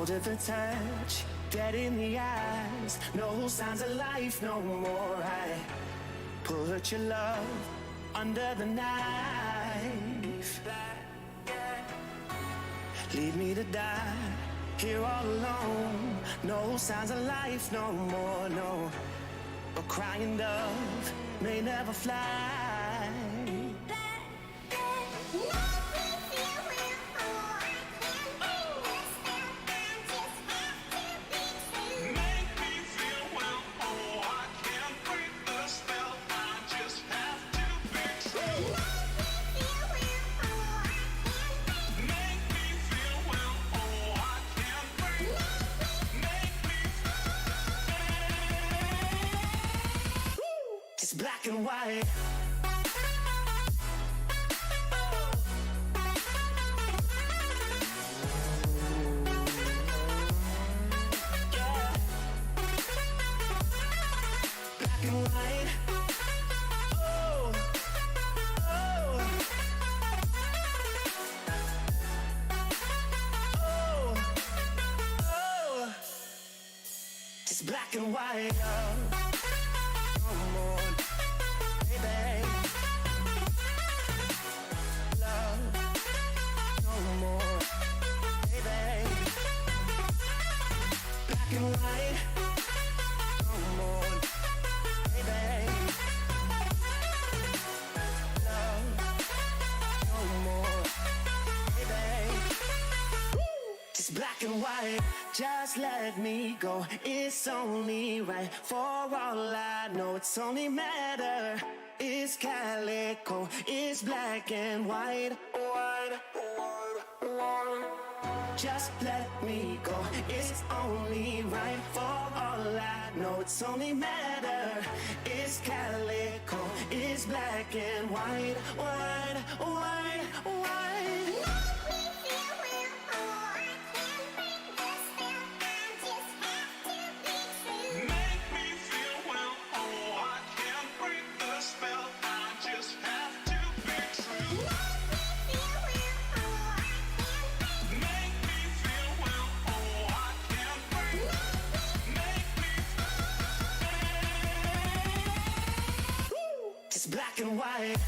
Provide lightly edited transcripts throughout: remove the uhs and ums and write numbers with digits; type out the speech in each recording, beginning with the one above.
cold at the touch, dead in the eyes, no signs of life no more. I put your love under the knife. Leave me to die here all alone. No signs of life no more, no. A crying dove may never fly. Black and white. Yeah. Black and white. Oh, oh, oh, oh. Just black and white. No more. Black and white, just let me go. It's only right. For all I know, it's only matter. It's calico, it's black and white. White, white, white. Just let me go. It's only right. For all I know, it's only matter. It's calico, it's black and white. White, white, white. Black and white.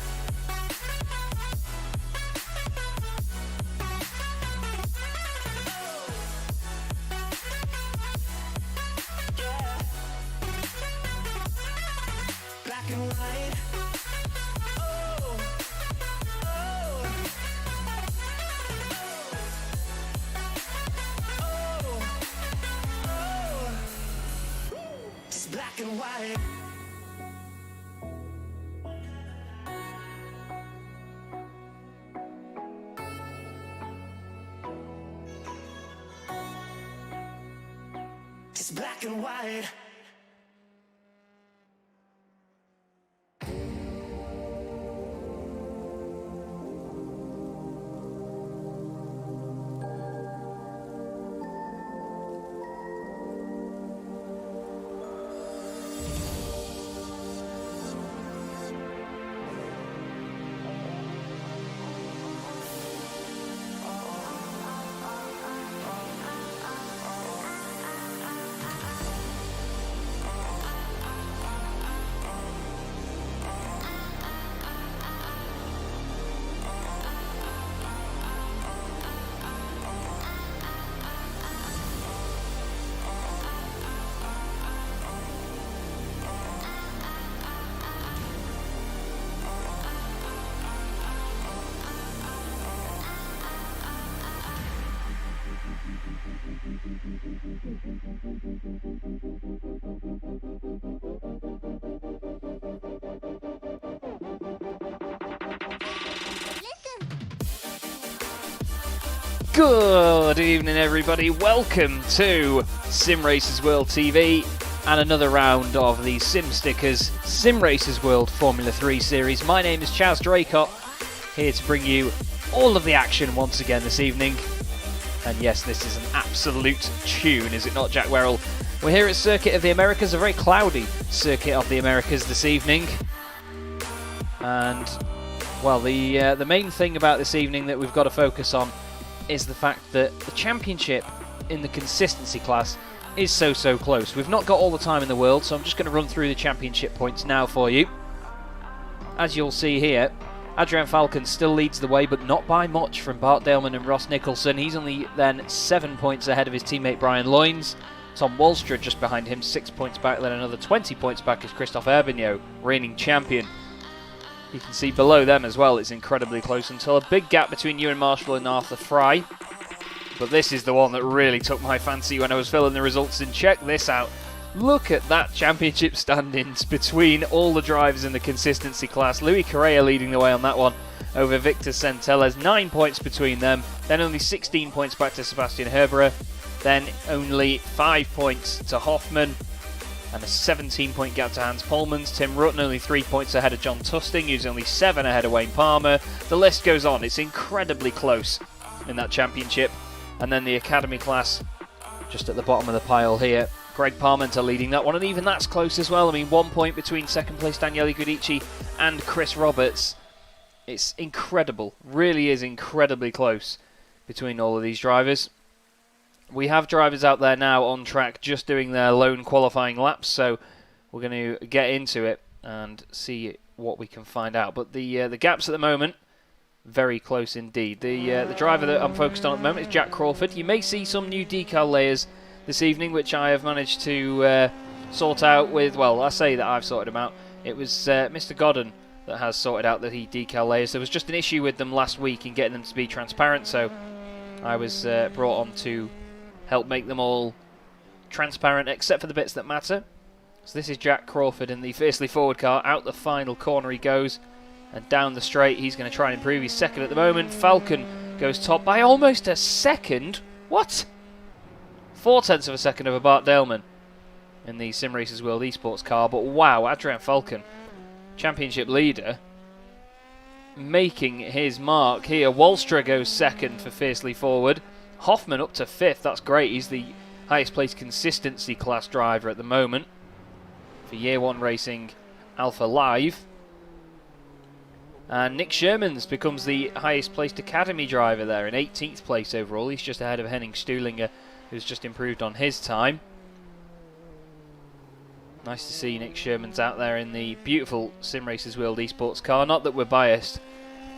Yeah. Black and white. Oh, oh, oh, oh. Just black and white. Black and white. Good evening, everybody. Welcome to Simracersworld TV and another round of the Sim Stickers Simracersworld Formula 3 series. My name is Chaz Draycott, here to bring you all of the action once again this evening. And yes, this is an absolute tune, is it not, Jack Werrell? We're here at Circuit of the Americas, a very cloudy Circuit of the Americas this evening. And, well, the main thing about this evening that we've got to focus on is the fact that the championship in the consistency class is so close. We've not got all the time in the world, so I'm just going to run through the championship points now for you. As you'll see here, Adrian Falcon still leads the way, but not by much from Bart Daleman and Ross Nicholson. He's only then 7 points ahead of his teammate Brian Loynes. Tom Wallstra just behind him, 6 points back, then another 20 points back is Christophe Herbigno, reigning champion. You can see below them as well, it's incredibly close until a big gap between Ewan Marshall and Arthur Fry. But this is the one that really took my fancy when I was filling the results in. Check this out. Look at that championship standings between all the drivers in the consistency class. Louis Correa leading the way on that one over Victor Centelles. 9 points between them. Then only 16 points back to Sebastian Herberer. Then only 5 points to Hoffman. And a 17-point gap to Hans Polmans. Tim Rutten only 3 points ahead of John Tusting, who's only 7 ahead of Wayne Palmer. The list goes on. It's incredibly close in that championship. And then the academy class just at the bottom of the pile here. Greg Parmenter leading that one, and even that's close as well. I mean, 1 point between second place Daniele Guidici and Chris Roberts. It's incredible, really is incredibly close between all of these drivers. We have drivers out there now on track just doing their lone qualifying laps, so we're going to get into it and see what we can find out. But the gaps at the moment, very close indeed. The driver that I'm focused on at the moment is Jack Crawford. You may see some new decal layers this evening, which I have managed to sort out with, well, I say that I've sorted them out. It was Mr. Godden that has sorted out the decal layers. There was just an issue with them last week in getting them to be transparent, so I was brought on to help make them all transparent, except for the bits that matter. So this is Jack Crawford in the Fiercely Forward car. Out the final corner he goes, and down the straight he's going to try and improve. He's second at the moment. Falcon goes top by almost a second. What? 0.4 of a second over Bart Daleman in the Simracersworld Esports car. But wow, Adrian Falcon, championship leader, making his mark here. Wallstra goes second for Fiercely Forward. Hoffman up to 5th. That's great. He's the highest placed consistency class driver at the moment for Year 1 Racing Alpha Live. And Nick Shermans becomes the highest placed academy driver there in 18th place overall. He's just ahead of Henning Stuhlinger, who's just improved on his time. Nice to see Nick Shermans out there in the beautiful Simracersworld Esports car. Not that we're biased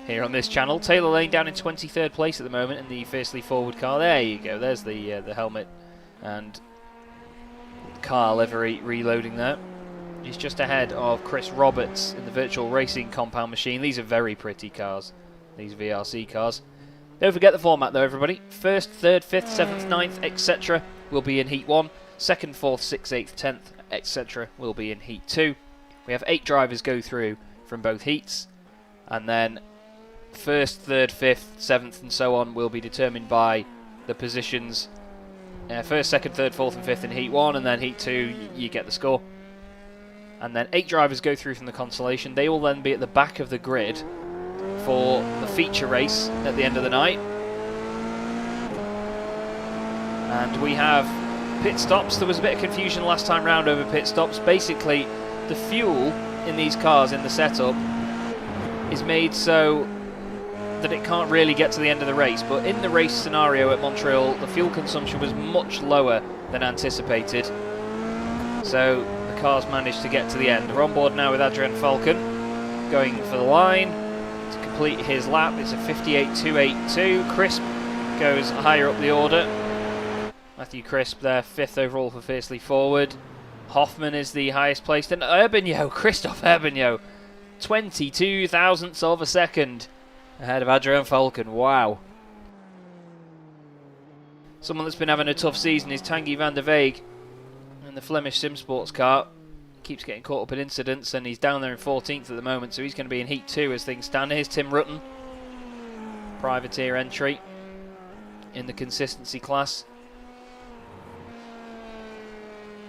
here on this channel. Taylor Lane down in 23rd place at the moment in the Fiercely Forward car. There you go. There's the helmet and car livery reloading there. He's just ahead of Chris Roberts in the virtual racing compound machine. These are very pretty cars, these VRC cars. Don't forget the format though, everybody. 1st, 3rd, 5th, 7th, 9th, etc. will be in Heat 1. 2nd, 4th, 6th, 8th, 10th, etc. will be in Heat 2. We have 8 drivers go through from both heats. And then 1st, 3rd, 5th, 7th and so on will be determined by the positions. 1st, 2nd, 3rd, 4th and 5th in Heat 1. And then Heat 2, you get the score. And then 8 drivers go through from the consolation. They will then be at the back of the grid for the feature race at the end of the night. And we have pit stops. There was a bit of confusion last time round over pit stops. Basically, the fuel in these cars in the setup is made so that it can't really get to the end of the race. But in the race scenario at Montreal, the fuel consumption was much lower than anticipated. So the cars managed to get to the end. We're on board now with Adrian Falcon going for the line to complete his lap. It's a 58.282. Crisp goes higher up the order. Matthew Crisp there, 5th overall for Fiercely Forward. Hoffman is the highest placed, and Herbigno, Christophe Herbigno, 22 thousandths of a second ahead of Adrian Falcon. Wow. Someone that's been having a tough season is Tanguy van der Veeg in the Flemish Sim Sports car. Keeps getting caught up in incidents, and he's down there in 14th at the moment, so he's going to be in Heat 2 as things stand. Here's Tim Rutten, privateer entry in the consistency class.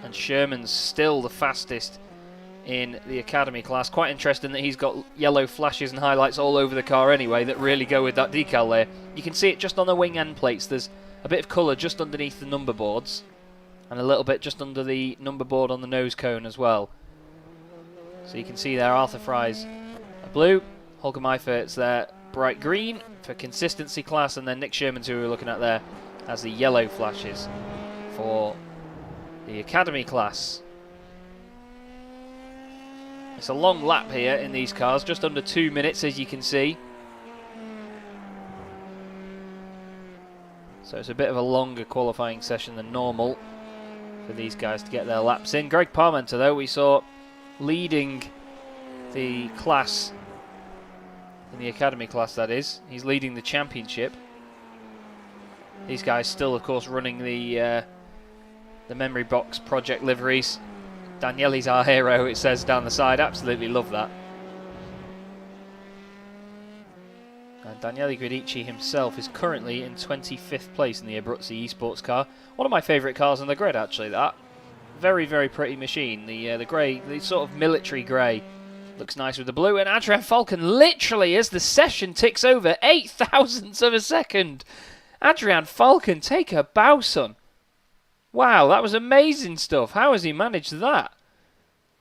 And Sherman's still the fastest in the academy class. Quite interesting that he's got yellow flashes and highlights all over the car anyway that really go with that decal layer. You can see it just on the wing end plates. There's a bit of colour just underneath the number boards, and a little bit just under the number board on the nose cone as well. So you can see there Arthur Fry's blue, Holger Meifert's there bright green for consistency class, and then Nick Sherman's, who we were looking at there, as the yellow flashes for the Academy class. It's a long lap here in these cars, just under 2 minutes as you can see. So it's a bit of a longer qualifying session than normal for these guys to get their laps in. Greg Parmenter, though, we saw leading the class, in the Academy class that is. He's leading the championship. These guys still, of course, running the memory box project liveries. Daniele's our hero, it says down the side. Absolutely love that. And Daniele Guidici himself is currently in 25th place in the Abruzzi eSports car. One of my favourite cars on the grid, actually, that. Very, very pretty machine. The grey, the sort of military grey, looks nice with the blue. And Adrian Falcon, literally, as the session ticks over, 8 thousandths of a second. Adrian Falcon, take a bow, son. Wow, that was amazing stuff. How has he managed that?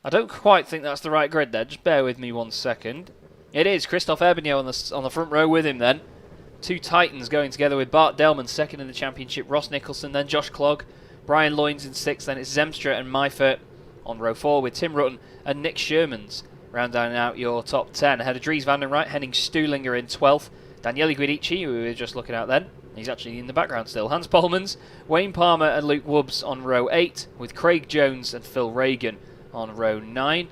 I don't quite think that's the right grid there. Just bear with me 1 second. It is. Christophe Herbignaud on the front row with him then. Two Titans going together with Bart Delman second in the championship. Ross Nicholson, then Josh Clogg. Brian Loynes in 6th. Then it's Zemstra and Meifert on row 4 with Tim Rutten and Nick Shermans rounding out your top 10. Ahead of Dries van den Rijt, Henning Stuhlinger in 12th. Daniele Guidici, who we were just looking at then. He's actually in the background still. Hans Polmans, Wayne Palmer and Luke Wobbs on row 8 with Craig Jones and Phil Reagan on row 9.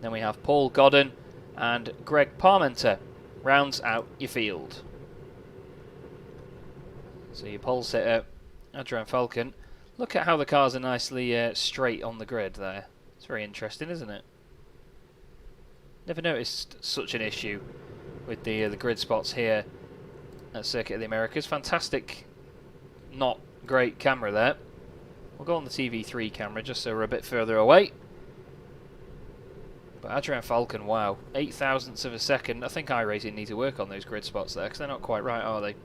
Then we have Paul Godden and Greg Parmenter rounds out your field. So your pole sitter, Adrian Falcon. Look at how the cars are nicely straight on the grid there. It's very interesting, isn't it? Never noticed such an issue with the grid spots here at Circuit of the Americas. Fantastic, not great camera there. We'll go on the TV3 camera just so we're a bit further away. But Adrian Falcon, wow, 8 thousandths of a second. I think iRacing need to work on those grid spots there because they're not quite right, are they?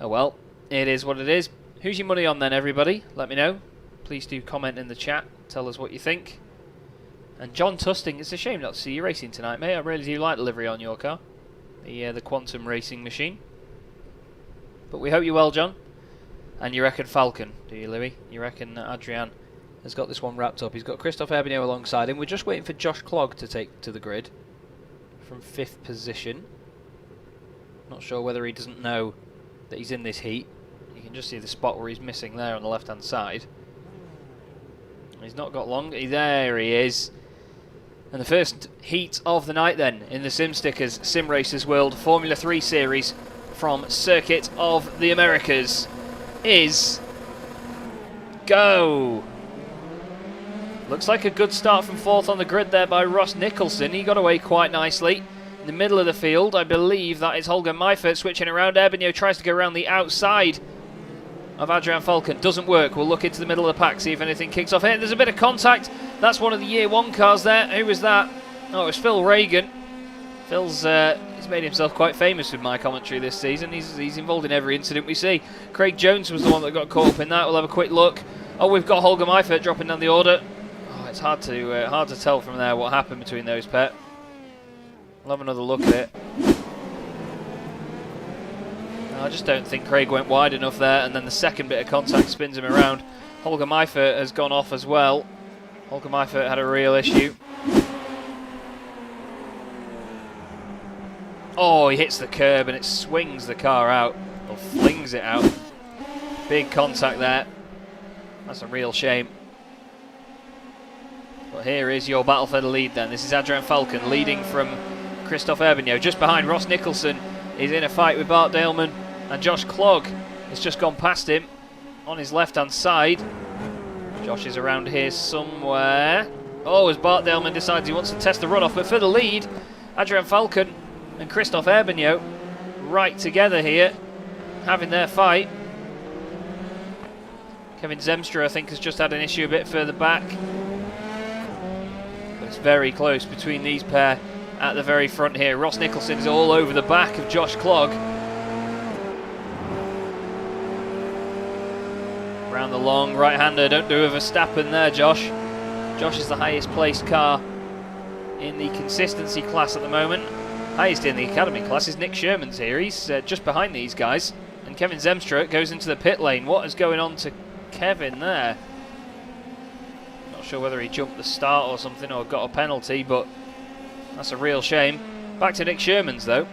Oh well, it is what it is. Who's your money on then, everybody? Let me know. Please do comment in the chat. Tell us what you think. And John Tusting, it's a shame not to see you racing tonight, mate. I really do like the livery on your car. The Quantum Racing machine. But we hope you're well, John. And you reckon Falcon, do you, Louis? You reckon Adrian has got this one wrapped up? He's got Christophe Herbignaud alongside him. We're just waiting for Josh Clogg to take to the grid from 5th position. Not sure whether he doesn't know that he's in this heat. You can just see the spot where he's missing there on the left-hand side. He's not got long. There he is. And the first heat of the night then in the SimStickers Simracersworld Formula 3 Series from Circuit of the Americas is go. Looks like a good start from 4th on the grid there by Ross Nicholson. He got away quite nicely. In the middle of the field, I believe that is Holger Meifert switching around. Herbignaud tries to go around the outside of Adrian Falcon. Doesn't work. We'll look into the middle of the pack, see if anything kicks off here. There's a bit of contact. That's one of the Year 1 cars there. Who was that? Oh, it was Phil Reagan. Phil's he's made himself quite famous with my commentary this season. He's involved in every incident we see. Craig Jones was the one that got caught up in that. We'll have a quick look. Oh, we've got Holger Meifert dropping down the order. Oh, it's hard to tell from there what happened between those pet. We'll have another look at it. I just don't think Craig went wide enough there, and then the second bit of contact spins him around. Holger Meifert has gone off as well. Holger Meifert had a real issue. Oh, he hits the curb and it swings the car out, or flings it out. Big contact there. That's a real shame. But here is your battle for the lead then. This is Adrian Falcon leading from Christophe Herbignaud. Just behind Ross Nicholson is in a fight with Bart Delman. And Josh Clogg has just gone past him on his left-hand side. Josh is around here somewhere. Oh, as Bart Delman decides he wants to test the runoff. But for the lead, Adrian Falcon and Christophe Herbignaud right together here, having their fight. Kevin Zemstra, I think, has just had an issue a bit further back. But it's very close between these pair at the very front here. Ross Nicholson is all over the back of Josh Clogg. Around the long right-hander, don't do a Verstappen there, Josh. Josh is the highest placed car in the consistency class at the moment. Highest in the academy class is Nick Shermans here. He's just behind these guys. And Kevin Zemstra goes into the pit lane. What is going on to Kevin there? Not sure whether he jumped the start or something or got a penalty, but that's a real shame. Back to Nick Sherman's though.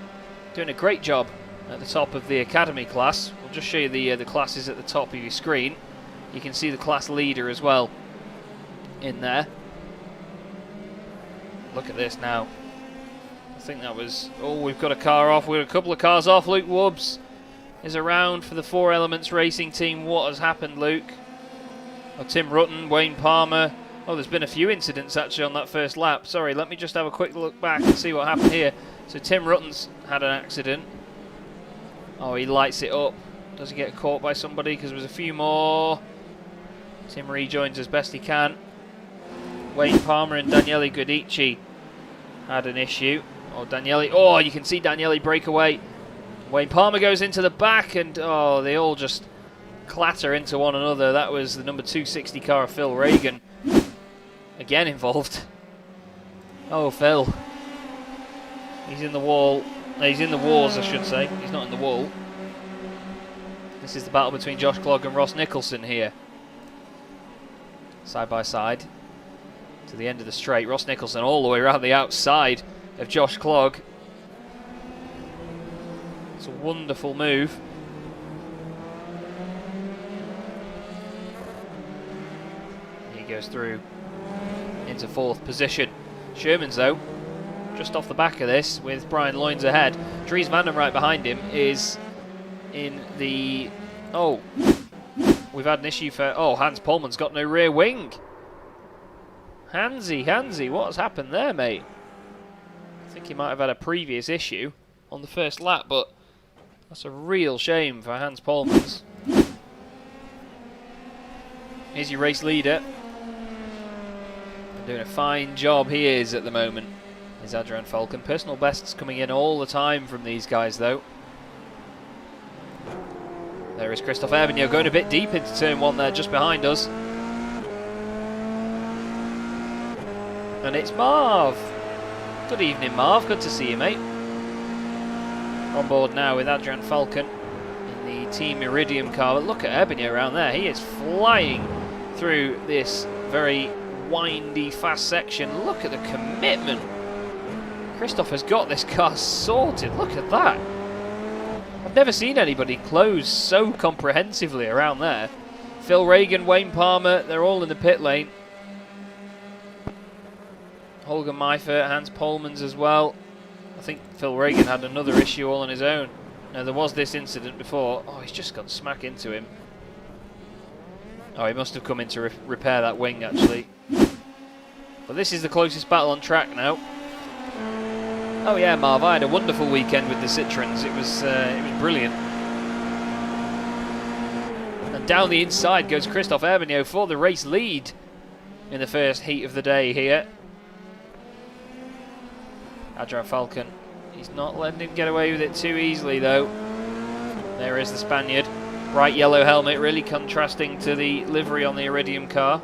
Doing a great job at the top of the academy class. We'll just show you the classes at the top of your screen. You can see the class leader as well in there. Look at this now. I think that was... Oh, we've got a car off. We've got a couple of cars off. Luke Wobbs is around for the 4 Elements Racing team. What has happened, Luke? Oh, Tim Rutten, Wayne Palmer. Oh, there's been a few incidents actually on that first lap. Sorry, let me just have a quick look back and see what happened here. So Tim Rutten's had an accident. Oh, he lights it up. Does he get caught by somebody? Because there was a few more. Tim rejoins as best he can. Wayne Palmer and Daniele Guidici had an issue. Oh, Daniele. Oh, you can see Daniele break away. Wayne Palmer goes into the back, and oh, they all just clatter into one another. That was the number 260 car of Phil Reagan. Again involved. Oh, Phil. He's in the wall. No, he's in the wars, I should say. He's not in the wall. This is the battle between Josh Clogg and Ross Nicholson here. Side by side. To the end of the straight. Ross Nicholson all the way around the outside of Josh Clogg. It's a wonderful move. He goes through into 4th position. Sherman's though, just off the back of this with Brian Loynes ahead. Dries Van den right behind him is in the... Oh, we've had an issue for... Oh, Hans Polman's got no rear wing. Hansy, what has happened there, mate? I think he might have had a previous issue on the first lap, but that's a real shame for Hans Polmans. Here's your race leader. Doing a fine job he is at the moment. Is Adrian Falcon. Personal bests coming in all the time from these guys though. There is Christophe Herbigno going a bit deep into turn 1 there just behind us. And it's Marv. Good evening, Marv. Good to see you, mate. On board now with Adrian Falcon in the Team Iridium car. But look at Herbigno around there. He is flying through this very windy, fast section. Look at the commitment. Christophe has got this car sorted. Look at that. I've never seen anybody close so comprehensively around there. Phil Reagan, Wayne Palmer, they're all in the pit lane. Holger Meifert, Hans Polmans as well. I think Phil Reagan had another issue all on his own. Now there was this incident before. Oh, he's just gone smack into him. Oh, he must have come in to repair that wing actually. But this is the closest battle on track now. Oh yeah, Marv, I had a wonderful weekend with the Citroens. It was brilliant. And down the inside goes Christophe Herbigno for the race lead in the first heat of the day here. Adrian Falcon, he's not letting him get away with it too easily though. There is the Spaniard. Bright yellow helmet, really contrasting to the livery on the Iridium car.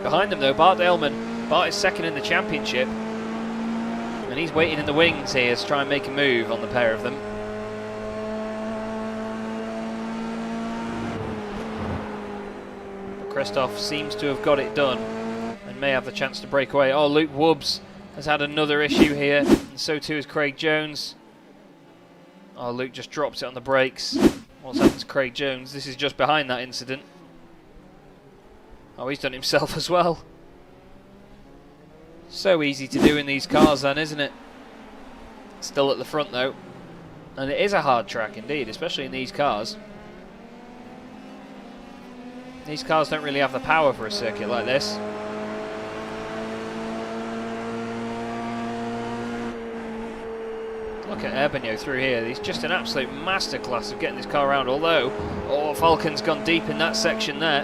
Behind them though, Bart Daleman. Bart is second in the championship. And he's waiting in the wings here to try and make a move on the pair of them. But Christophe seems to have got it done and may have the chance to break away. Oh, Luke Wobbs has had another issue here, and so too is Craig Jones. Oh, Luke just drops it on the brakes. What's happened to Craig Jones? This is just behind that incident. Oh, he's done himself as well. So easy to do in these cars then, isn't it? Still at the front though. And it is a hard track indeed, especially in these cars. These cars don't really have the power for a circuit like this. Look at Herbigno through here. He's just an absolute masterclass of getting this car around. Although, oh, Falcon's gone deep in that section there.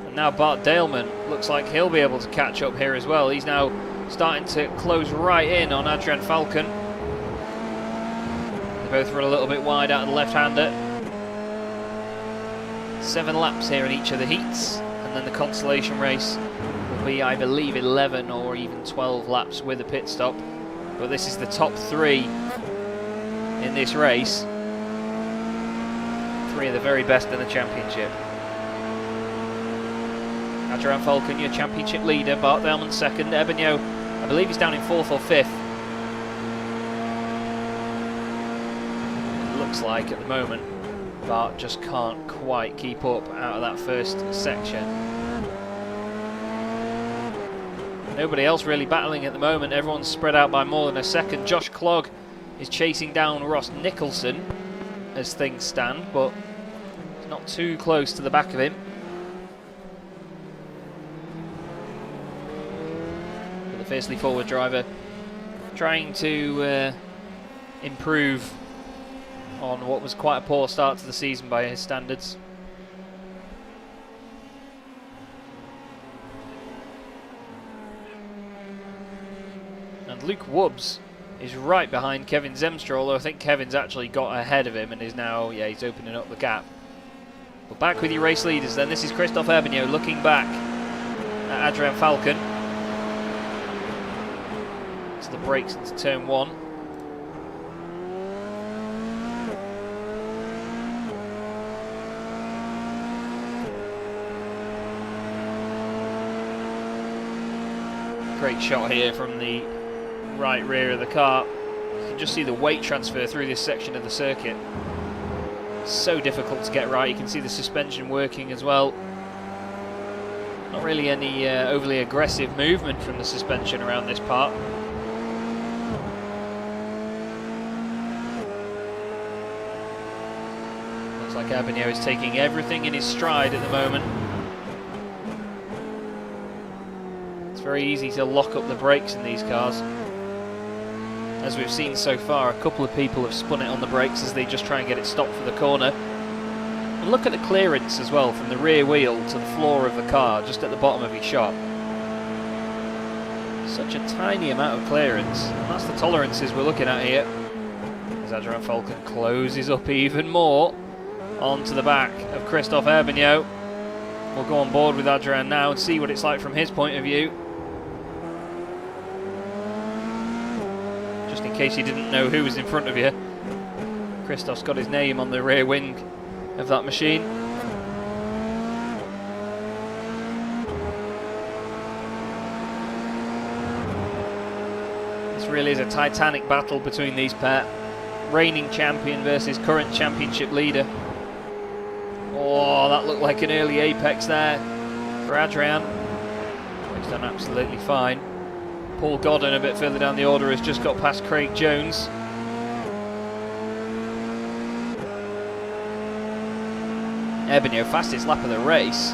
And now Bart Daleman looks like he'll be able to catch up here as well. He's now starting to close right in on Adrian Falcon. They both run a little bit wide out of the left-hander. 7 laps here in each of the heats. And then the consolation race will be, I believe, 11 or even 12 laps with a pit stop. But this is the top 3 in this race. 3 of the very best in the championship. Adrian Falcon, your championship leader. Bart Delman second. Ebonio, I believe he's down in 4th or 5th. It looks like at the moment Bart just can't quite keep up out of that first section. Nobody else really battling at the moment. Everyone's spread out by more than a second. Josh Clogg is chasing down Ross Nicholson as things stand, but he's not too close to the back of him. But the fiercely forward driver trying to improve on what was quite a poor start to the season by his standards. And Luke Wobbs is right behind Kevin Zemstra, although I think Kevin's actually got ahead of him and is now, yeah, he's opening up the gap. But back with your race leaders then. This is Christophe Ebonio looking back at Adrian Falcon. To the brakes into turn 1. Great shot here from the right rear of the car. You can just see the weight transfer through this section of the circuit. So difficult to get right. You can see the suspension working as well. Not really any overly aggressive movement from the suspension around this part. Looks like Ebonio is taking everything in his stride at the moment. It's very easy to lock up the brakes in these cars. As we've seen so far, a couple of people have spun it on the brakes as they just try and get it stopped for the corner. And look at the clearance as well from the rear wheel to the floor of the car, just at the bottom of his shot. Such a tiny amount of clearance, and that's the tolerances we're looking at here. As Adrian Falcon closes up even more onto the back of Christophe Ebonio. We'll go on board with Adrian now and see what it's like from his point of view. Just in case you didn't know who was in front of you, Christophe's got his name on the rear wing of that machine. This really is a titanic battle between these pair. Reigning champion versus current championship leader. Oh, that looked like an early apex there for Adrian. He's done absolutely fine. Paul Godden, a bit further down the order, has just got past Craig Jones. Ebonio, fastest lap of the race,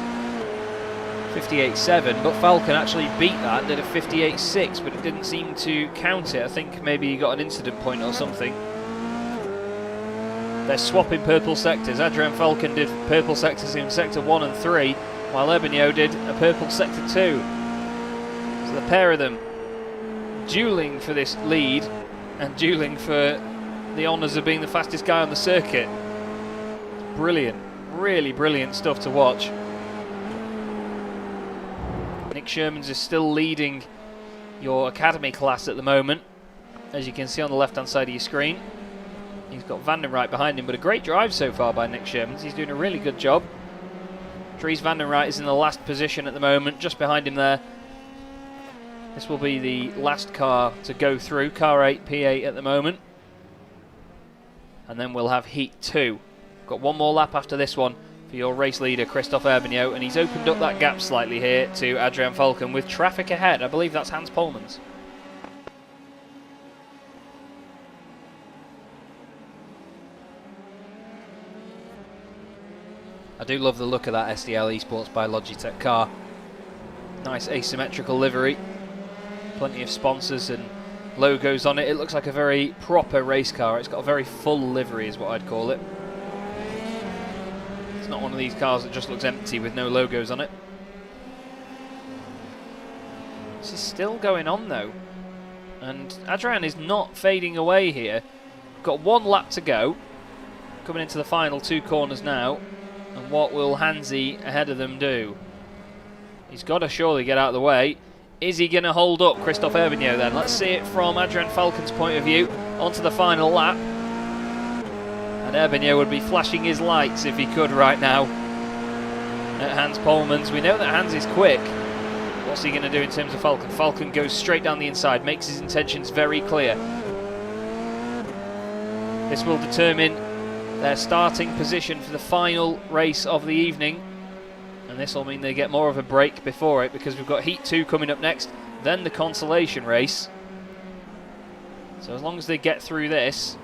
58.7, but Falcon actually beat that and did a 58.6, but it didn't seem to count it. I think maybe he got an incident point or something. They're swapping purple sectors. Adrian Falcon did purple sectors in sector 1 and 3, while Ebonio did a purple sector 2. So the pair of them duelling for this lead and duelling for the honours of being the fastest guy on the circuit. Brilliant, really brilliant stuff to watch. Nick Shermans is still leading your academy class at the moment, as you can see on the left hand side of your screen. He's got Van den Ruyt behind him, but a great drive so far by Nick Shermans. He's doing a really good job. Dries Van den Ruyt is in the last position at the moment, just behind him there. This will be the last car to go through, car 8, P8 at the moment. And then we'll have heat 2. Got one more lap after this one for your race leader, Christophe Ebonio, and he's opened up that gap slightly here to Adrian Falcon with traffic ahead. I believe that's Hans Polmans. I do love the look of that SDL Esports by Logitech car. Nice asymmetrical livery. Plenty of sponsors and logos on it. It looks like a very proper race car. It's got a very full livery is what I'd call it. It's not one of these cars that just looks empty with no logos on it. This is still going on though. And Adrian is not fading away here. Got one lap to go. Coming into the final 2 corners now. And what will Hansi ahead of them do? He's got to surely get out of the way. Is he going to hold up Christophe Ebonio then? Let's see it from Adrian Falcon's point of view onto the final lap. And Erbigno would be flashing his lights if he could right now at Hans Polman's. We know that Hans is quick. What's he going to do in terms of Falcon? Falcon goes straight down the inside, makes his intentions very clear. This will determine their starting position for the final race of the evening. And this will mean they get more of a break before it, because we've got Heat 2 coming up next, then the consolation race. So as long as they get through this,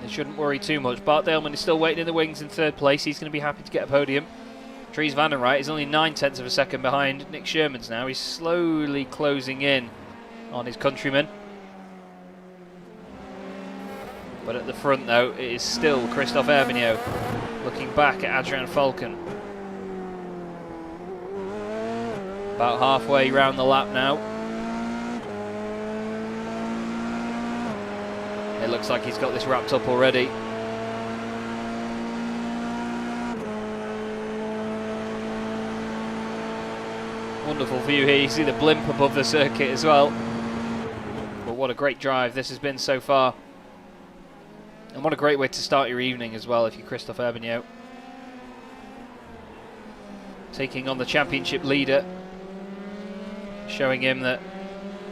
they shouldn't worry too much. Bart Daleman is still waiting in the wings in third place. He's going to be happy to get a podium. Dries van den Rijt is only 9/10 of a second behind Nick Sherman's now. He's slowly closing in on his countryman. But at the front, though, it is still Christophe Erbigno looking back at Adrian Falcon. About halfway round the lap now. It looks like he's got this wrapped up already. Wonderful view here. You see the blimp above the circuit as well. But what a great drive this has been so far. And what a great way to start your evening as well if you're Christophe Erbigno. Taking on the championship leader. Showing him that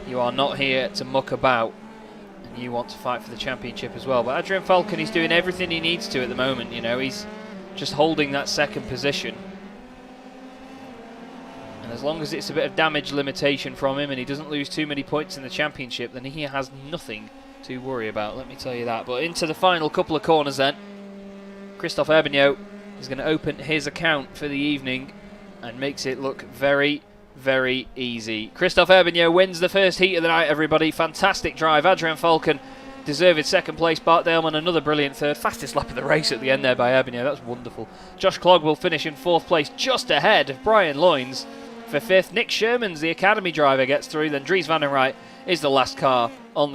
you are not here to muck about. And you want to fight for the championship as well. But Adrian Falcon, he's doing everything he needs to at the moment. You know, he's just holding that second position. And as long as it's a bit of damage limitation from him and he doesn't lose too many points in the championship, then he has nothing to worry about, let me tell you that. But into the final couple of corners then. Christophe Erbigno is going to open his account for the evening and makes it look very, very easy. Christophe Erbigno wins the first heat of the night, everybody. Fantastic drive. Adrian Falcon deserved second place. Bart Daleman another brilliant third. Fastest lap of the race at the end there by Erbigno. That's wonderful. Josh Clogg will finish in fourth place, just ahead of Brian Loynes for fifth. Nick Sherman's the academy driver gets through. Then Dries van den Rijt is the last car on the